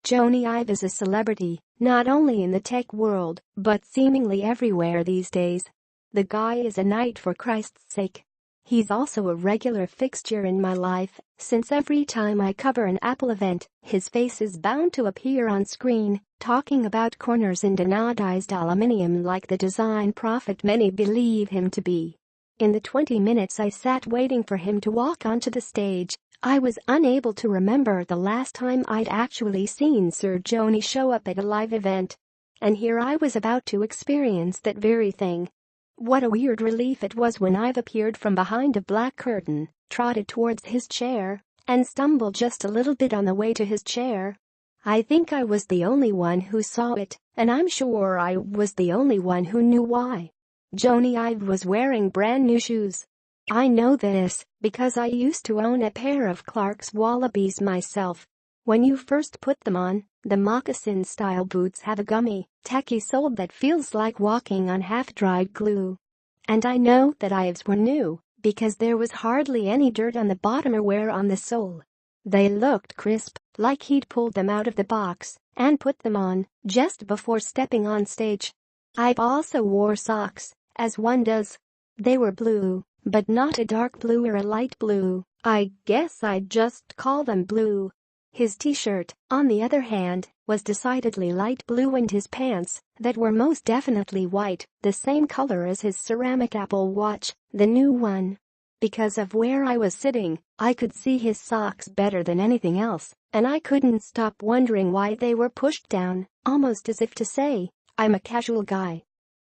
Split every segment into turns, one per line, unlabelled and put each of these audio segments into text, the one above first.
Jony Ive is a celebrity, not only in the tech world, but seemingly everywhere these days. The guy is a knight for Christ's sake. He's also a regular fixture in my life, since every time I cover an Apple event, his face is bound to appear on screen, talking about corners in anodized aluminium like the design prophet many believe him to be. In the 20 minutes I sat waiting for him to walk onto the stage, I was unable to remember the last time I'd actually seen Sir Jony show up at a live event. And here I was about to experience that very thing. What a weird relief it was when Ive appeared from behind a black curtain, trotted towards his chair, and stumbled just a little bit on the way to his chair. I think I was the only one who saw it, and I'm sure I was the only one who knew why. Jony Ive was wearing brand new shoes. I know this because I used to own a pair of Clark's Wallabies myself. When you first put them on, the moccasin-style boots have a gummy, tacky sole that feels like walking on half-dried glue. And I know that Ives were new because there was hardly any dirt on the bottom or wear on the sole. They looked crisp, like he'd pulled them out of the box and put them on just before stepping on stage. Ive also wore socks, as one does. They were blue, but not a dark blue or a light blue. I guess I'd just call them blue. His t-shirt, on the other hand, was decidedly light blue and his pants, that were most definitely white, the same color as his ceramic Apple Watch, the new one. Because of where I was sitting, I could see his socks better than anything else, and I couldn't stop wondering why they were pushed down, almost as if to say, I'm a casual guy.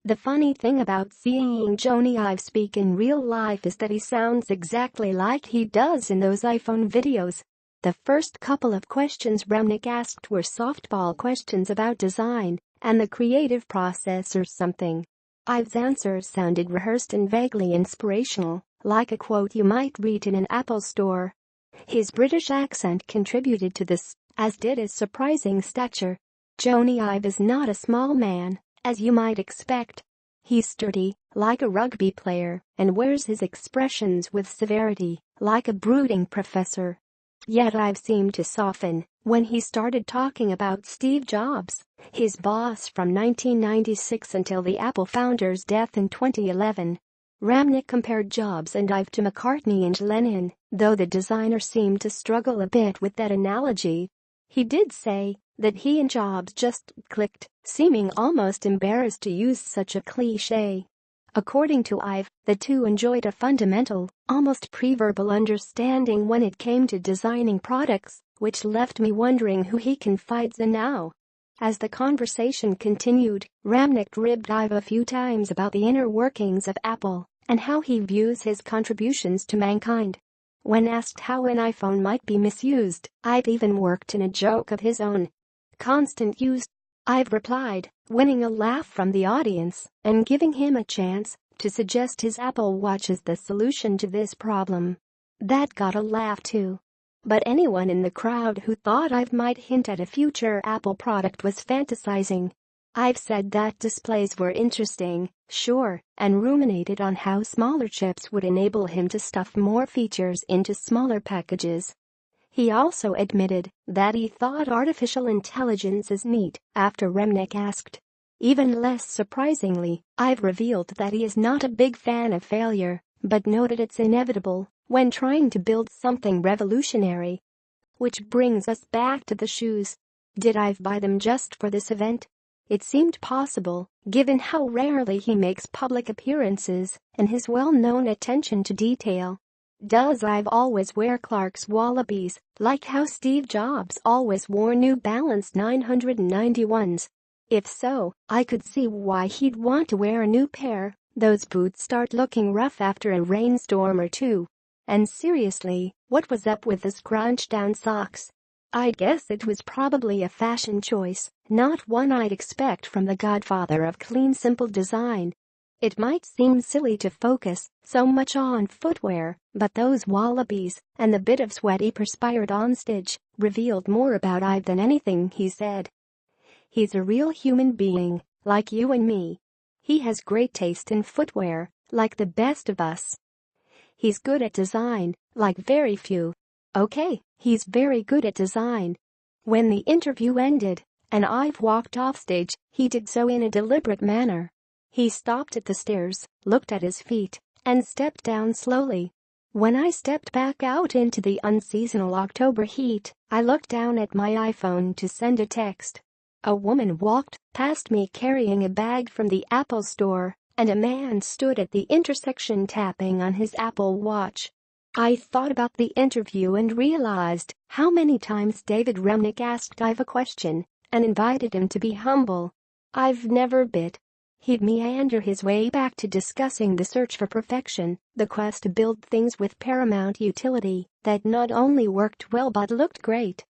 The funny thing about seeing Jony Ive speak in real life is that he sounds exactly like he does in those iPhone videos. The first couple of questions Remnick asked were softball questions about design and the creative process or something. Ive's answers sounded rehearsed and vaguely inspirational, like a quote you might read in an Apple store. His British accent contributed to this, as did his surprising stature. Jony Ive is not a small man, as you might expect. He's sturdy, like a rugby player, and wears his expressions with severity, like a brooding professor. Yet Ive seemed to soften when he started talking about Steve Jobs, his boss from 1996 until the Apple founder's death in 2011. Remnick compared Jobs and Ive to McCartney and Lennon, though the designer seemed to struggle a bit with that analogy. He did say that he and Jobs just clicked, seeming almost embarrassed to use such a cliché. According to Ive, the two enjoyed a fundamental, almost pre-verbal understanding when it came to designing products, which left me wondering who he confides in now. As the conversation continued, Remnick ribbed Ive a few times about the inner workings of Apple and how he views his contributions to mankind. When asked how an iPhone might be misused, Ive even worked in a joke of his own. Constant use, Ive replied, winning a laugh from the audience and giving him a chance to suggest his Apple Watch is the solution to this problem. That got a laugh too. But anyone in the crowd who thought Ive might hint at a future Apple product was fantasizing. Ive said that displays were interesting, sure, and ruminated on how smaller chips would enable him to stuff more features into smaller packages. He also admitted that he thought artificial intelligence is neat after Remnick asked. Even less surprisingly, Ive revealed that he is not a big fan of failure, but noted it's inevitable when trying to build something revolutionary. Which brings us back to the shoes. Did Ive buy them just for this event? It seemed possible, given how rarely he makes public appearances and his well-known attention to detail. Does Ive always wear Clark's Wallabies, like how Steve Jobs always wore New Balance 991s? If so, I could see why he'd want to wear a new pair. Those boots start looking rough after a rainstorm or two. And seriously, what was up with the scrunch-down socks? I guess it was probably a fashion choice, not one I'd expect from the godfather of clean, simple design. It might seem silly to focus so much on footwear, but those wallabies and the bit of sweat he perspired on stage revealed more about Ive than anything he said. He's a real human being, like you and me. He has great taste in footwear, like the best of us. He's good at design, like very few. Okay, he's very good at design. When the interview ended and Ive walked off stage, he did so in a deliberate manner. He stopped at the stairs, looked at his feet, and stepped down slowly. When I stepped back out into the unseasonal October heat, I looked down at my iPhone to send a text. A woman walked past me carrying a bag from the Apple store, and a man stood at the intersection tapping on his Apple Watch. I thought about the interview and realized how many times David Remnick asked Ive a question and invited him to be humble. I've never bit. He'd meander his way back to discussing the search for perfection, the quest to build things with paramount utility that not only worked well but looked great.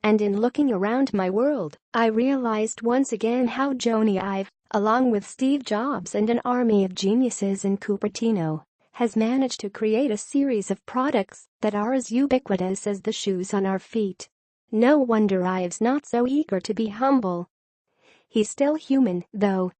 And in looking around my world, I realized once again how Jony Ive, along with Steve Jobs and an army of geniuses in Cupertino, has managed to create a series of products that are as ubiquitous as the shoes on our feet. No wonder Ive's not so eager to be humble. He's still human, though,